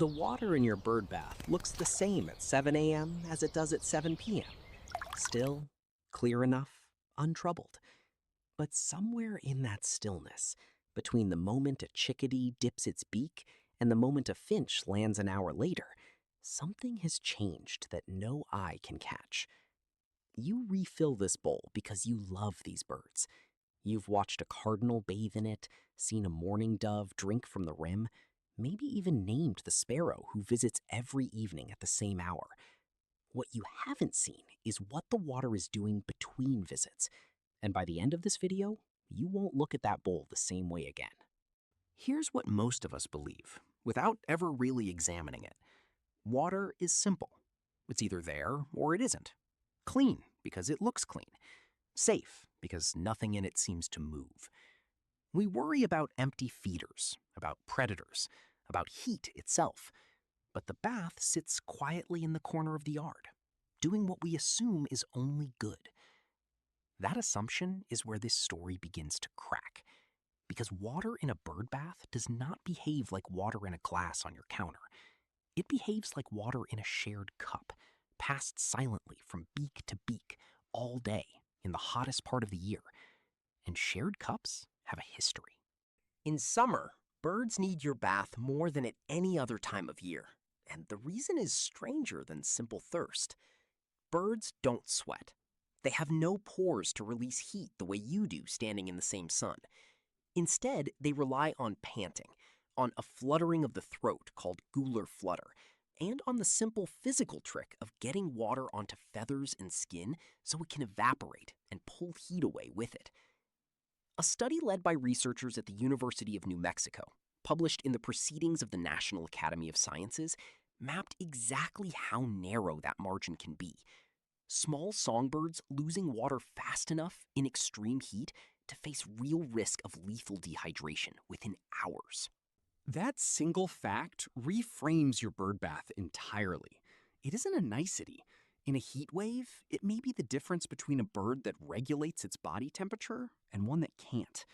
The water in your bird bath looks the same at 7 a.m. as it does at 7 p.m. Still, clear enough, untroubled. But somewhere in that stillness, between the moment a chickadee dips its beak and the moment a finch lands an hour later, something has changed that no eye can catch. You refill this bowl because you love these birds. You've watched a cardinal bathe in it, seen a mourning dove drink from the rim, maybe even named the sparrow who visits every evening at the same hour. What you haven't seen is what the water is doing between visits. And by the end of this video, you won't look at that bowl the same way again. Here's what most of us believe, without ever really examining it. Water is simple. It's either there or it isn't. Clean, because it looks clean. Safe, because nothing in it seems to move. We worry about empty feeders, about predators, about heat itself. But the bath sits quietly in the corner of the yard, doing what we assume is only good. That assumption is where this story begins to crack, because water in a bird bath does not behave like water in a glass on your counter. It behaves like water in a shared cup, passed silently from beak to beak all day in the hottest part of the year. And shared cups have a history. In summer, birds need your bath more than at any other time of year. And the reason is stranger than simple thirst. Birds don't sweat. They have no pores to release heat the way you do standing in the same sun. Instead, they rely on panting, on a fluttering of the throat called gular flutter, and on the simple physical trick of getting water onto feathers and skin so it can evaporate and pull heat away with it. A study led by researchers at the University of New Mexico, published in the Proceedings of the National Academy of Sciences, mapped exactly how narrow that margin can be. Small songbirds losing water fast enough in extreme heat to face real risk of lethal dehydration within hours. That single fact reframes your bird bath entirely. It isn't a nicety. In a heat wave, it may be the difference between a bird that regulates its body temperature and one that can't,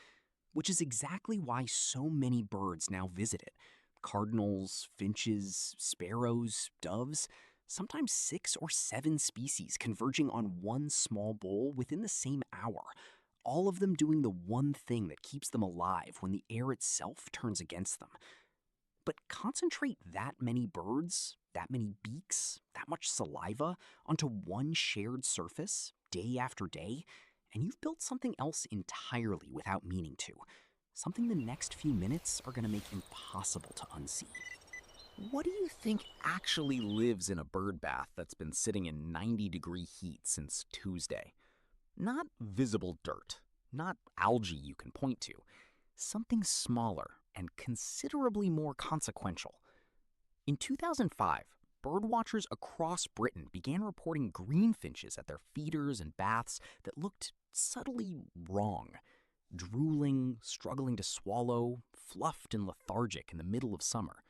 which is exactly why so many birds now visit it. Cardinals, finches, sparrows, doves, sometimes 6 or 7 species converging on one small bowl within the same hour, all of them doing the one thing that keeps them alive when the air itself turns against them. But concentrate that many birds, that many beaks, that much saliva onto one shared surface day after day, and you've built something else entirely without meaning to. Something the next few minutes are going to make impossible to unsee. What do you think actually lives in a bird bath that's been sitting in 90-degree heat since Tuesday? Not visible dirt, not algae you can point to. Something smaller and considerably more consequential. In 2005, birdwatchers across Britain began reporting greenfinches at their feeders and baths that looked subtly wrong. Drooling, struggling to swallow, fluffed and lethargic in the middle of summer.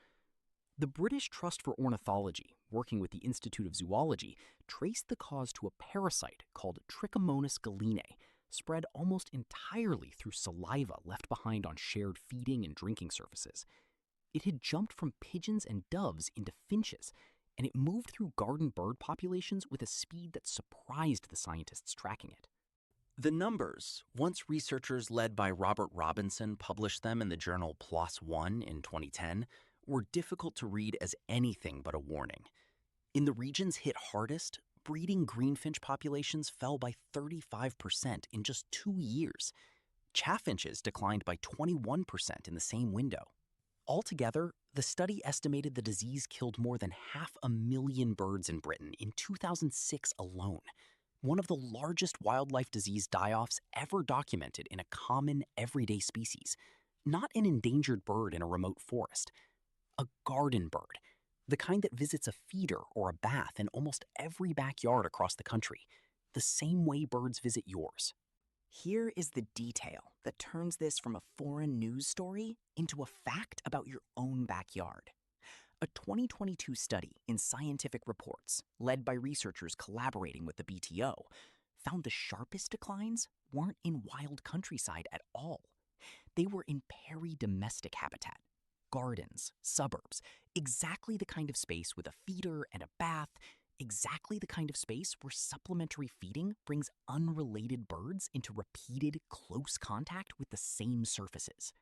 The British Trust for Ornithology, working with the Institute of Zoology, traced the cause to a parasite called Trichomonas gallinae, spread almost entirely through saliva left behind on shared feeding and drinking surfaces. It had jumped from pigeons and doves into finches, and it moved through garden bird populations with a speed that surprised the scientists tracking it. The numbers, once researchers led by Robert Robinson published them in the journal PLOS One in 2010, were difficult to read as anything but a warning. In the regions hit hardest, breeding greenfinch populations fell by 35% in just 2 years. Chaffinches declined by 21% in the same window. Altogether, the study estimated the disease killed more than 500,000 birds in Britain in 2006 alone, one of the largest wildlife disease die-offs ever documented in a common, everyday species, not an endangered bird in a remote forest. A garden bird, the kind that visits a feeder or a bath in almost every backyard across the country, the same way birds visit yours. Here is the detail that turns this from a foreign news story into a fact about your own backyard. A 2022 study in Scientific Reports, led by researchers collaborating with the BTO, found the sharpest declines weren't in wild countryside at all. They were in peri-domestic habitat, Gardens, suburbs, exactly the kind of space with a feeder and a bath, exactly the kind of space where supplementary feeding brings unrelated birds into repeated close contact with the same surfaces.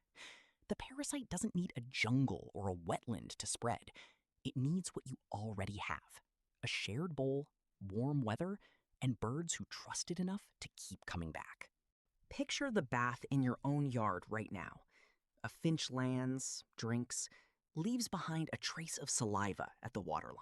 The parasite doesn't need a jungle or a wetland to spread. It needs what you already have: a shared bowl, warm weather, and birds who trust it enough to keep coming back. Picture the bath in your own yard right now. A finch lands, drinks, leaves behind a trace of saliva at the waterline.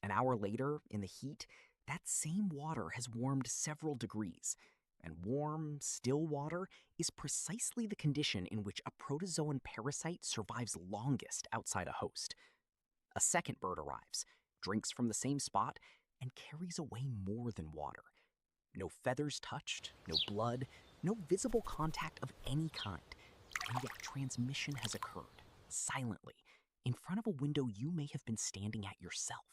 An hour later, in the heat, that same water has warmed several degrees, and warm, still water is precisely the condition in which a protozoan parasite survives longest outside a host. A second bird arrives, drinks from the same spot, and carries away more than water. No feathers touched, no blood, no visible contact of any kind, and yet transmission has occurred, silently, in front of a window you may have been standing at yourself.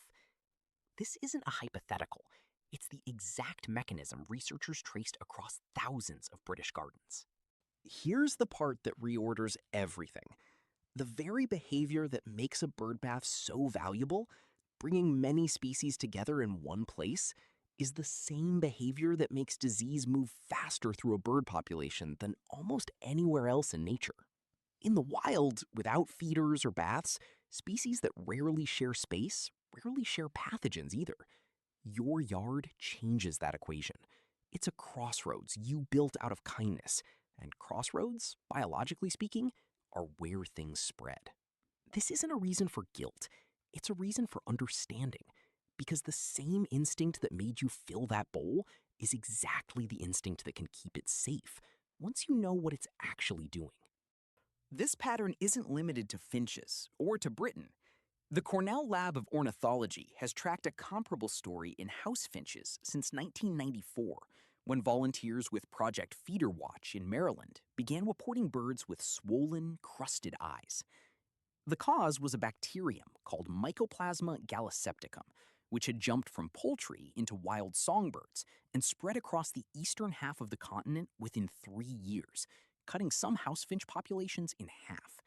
This isn't a hypothetical. It's the exact mechanism researchers traced across thousands of British gardens. Here's the part that reorders everything. The very behavior that makes a bird bath so valuable, bringing many species together in one place, is the same behavior that makes disease move faster through a bird population than almost anywhere else in nature. In the wild, without feeders or baths, species that rarely share space rarely share pathogens either. Your yard changes that equation. It's a crossroads you built out of kindness, and crossroads, biologically speaking, are where things spread. This isn't a reason for guilt. It's a reason for understanding, because the same instinct that made you fill that bowl is exactly the instinct that can keep it safe once you know what it's actually doing. This pattern isn't limited to finches or to Britain. The Cornell Lab of Ornithology has tracked a comparable story in house finches since 1994, when volunteers with Project Feeder Watch in Maryland began reporting birds with swollen, crusted eyes. The cause was a bacterium called Mycoplasma gallisepticum, which had jumped from poultry into wild songbirds and spread across the eastern half of the continent within 3 years, cutting some house finch populations in half.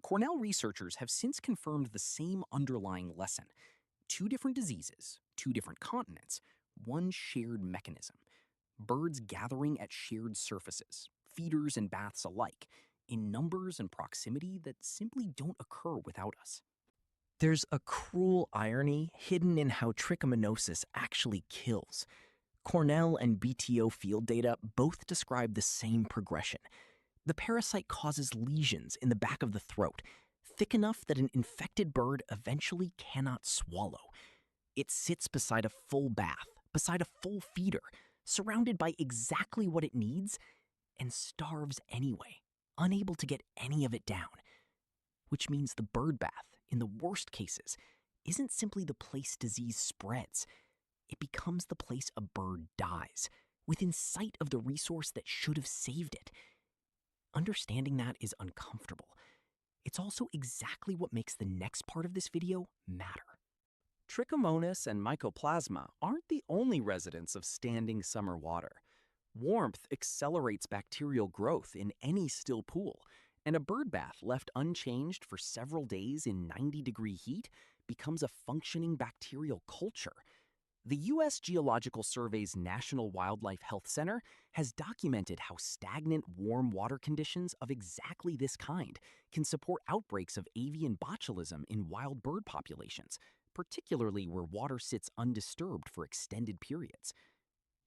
Cornell researchers have since confirmed the same underlying lesson: 2 different diseases, 2 different continents, one shared mechanism. Birds gathering at shared surfaces, feeders and baths alike, in numbers and proximity that simply don't occur without us. There's a cruel irony hidden in how trichomoniasis actually kills. Cornell and BTO field data both describe the same progression. The parasite causes lesions in the back of the throat, thick enough that an infected bird eventually cannot swallow. It sits beside a full bath, beside a full feeder, surrounded by exactly what it needs, and starves anyway, unable to get any of it down. Which means the bird bath, in the worst cases, isn't simply the place disease spreads. It becomes the place a bird dies, within sight of the resource that should have saved it. Understanding that is uncomfortable. It's also exactly what makes the next part of this video matter. Trichomonas and Mycoplasma aren't the only residents of standing summer water. Warmth accelerates bacterial growth in any still pool, and a bird bath left unchanged for several days in 90-degree heat becomes a functioning bacterial culture. The U.S. Geological Survey's National Wildlife Health Center has documented how stagnant warm water conditions of exactly this kind can support outbreaks of avian botulism in wild bird populations, particularly where water sits undisturbed for extended periods.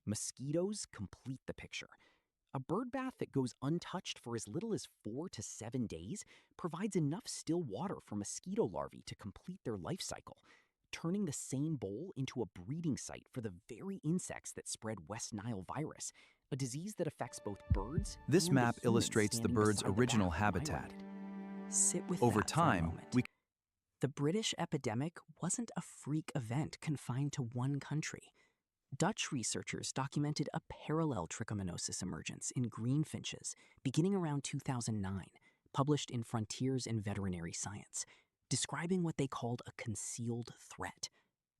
Mosquitoes complete the picture. A bird bath that goes untouched for as little as 4 to 7 days provides enough still water for mosquito larvae to complete their life cycle, turning the same bowl into a breeding site for the very insects that spread West Nile virus, a disease that affects both birds. This and the map humans illustrates the standing bird's beside the original bath habitat. Sit with Over that for a time, moment. we The British epidemic wasn't a freak event confined to one country. Dutch researchers documented a parallel trichomoniasis emergence in greenfinches beginning around 2009, published in Frontiers in Veterinary Science, describing what they called a concealed threat.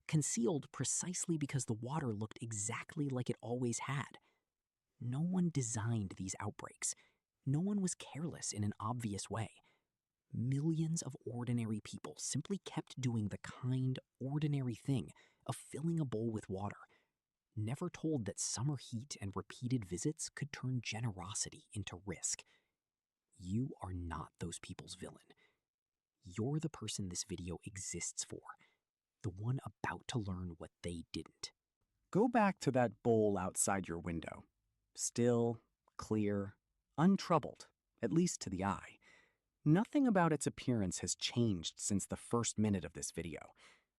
Concealed precisely because the water looked exactly like it always had. No one designed these outbreaks. No one was careless in an obvious way. millions of ordinary people simply kept doing the kind, ordinary thing of filling a bowl with water, never told that summer heat and repeated visits could turn generosity into risk. You are not those people's villain. You're the person this video exists for, the one about to learn what they didn't. Go back to that bowl outside your window. Still, clear, untroubled, at least to the eye. Nothing about its appearance has changed since the first minute of this video,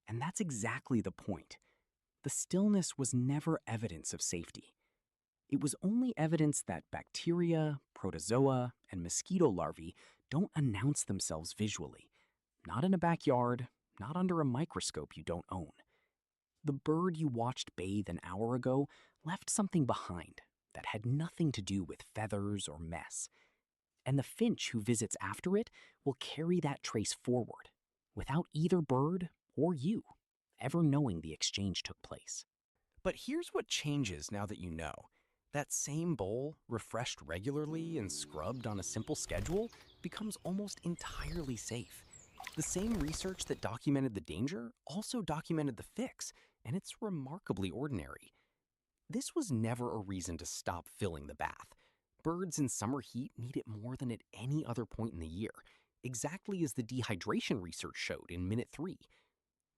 and that's exactly the point. The stillness was never evidence of safety. It was only evidence that bacteria, protozoa, and mosquito larvae don't announce themselves visually. Not in a backyard, not under a microscope you don't own. The bird you watched bathe an hour ago left something behind that had nothing to do with feathers or mess. And the finch who visits after it will carry that trace forward, without either bird or you ever knowing the exchange took place. But here's what changes now that you know. That same bowl, refreshed regularly and scrubbed on a simple schedule, becomes almost entirely safe. The same research that documented the danger also documented the fix, and it's remarkably ordinary. This was never a reason to stop filling the bath. Birds in summer heat need it more than at any other point in the year, exactly as the dehydration research showed in minute 3.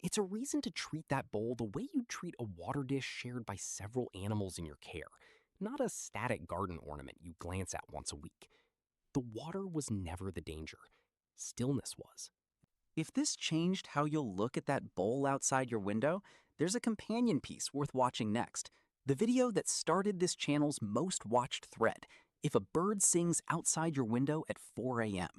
It's a reason to treat that bowl the way you'd treat a water dish shared by several animals in your care, not a static garden ornament you glance at once a week. The water was never the danger. Stillness was. If this changed how you'll look at that bowl outside your window, there's a companion piece worth watching next. The video that started this channel's most watched thread, If a Bird Sings Outside Your Window at 4 a.m.,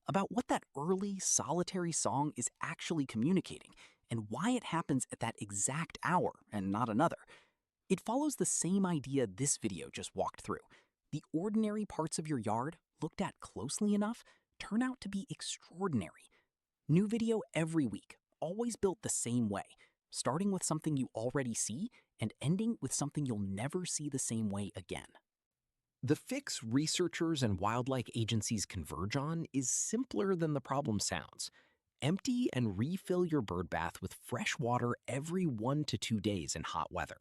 about what that early, solitary song is actually communicating and why it happens at that exact hour and not another. It follows the same idea this video just walked through. The ordinary parts of your yard, looked at closely enough, turn out to be extraordinary. New video every week, always built the same way, starting with something you already see and ending with something you'll never see the same way again. The fix researchers and wildlife agencies converge on is simpler than the problem sounds. Empty and refill your bird bath with fresh water every 1 to 2 days in hot weather.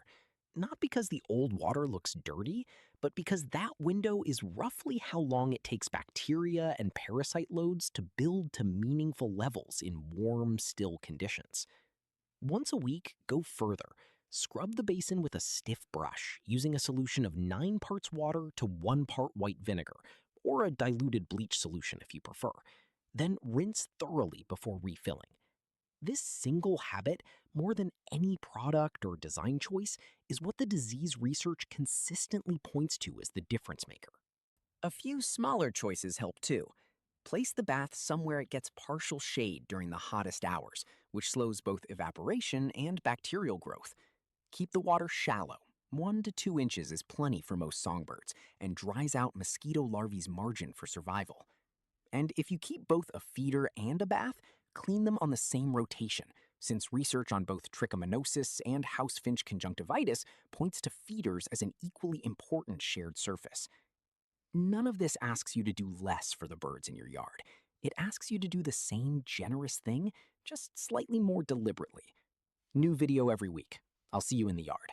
Not because the old water looks dirty, but because that window is roughly how long it takes bacteria and parasite loads to build to meaningful levels in warm, still conditions. Once a week, go further. Scrub the basin with a stiff brush, using a solution of 9 parts water to 1 part white vinegar, or a diluted bleach solution if you prefer. Then rinse thoroughly before refilling. This single habit, more than any product or design choice, is what the disease research consistently points to as the difference maker. A few smaller choices help too. Place the bath somewhere it gets partial shade during the hottest hours, which slows both evaporation and bacterial growth. Keep the water shallow. 1 to 2 inches is plenty for most songbirds and dries out mosquito larvae's margin for survival. And if you keep both a feeder and a bath, clean them on the same rotation, since research on both trichomoniasis and house finch conjunctivitis points to feeders as an equally important shared surface. None of this asks you to do less for the birds in your yard. It asks you to do the same generous thing, just slightly more deliberately. New video every week. I'll see you in the yard.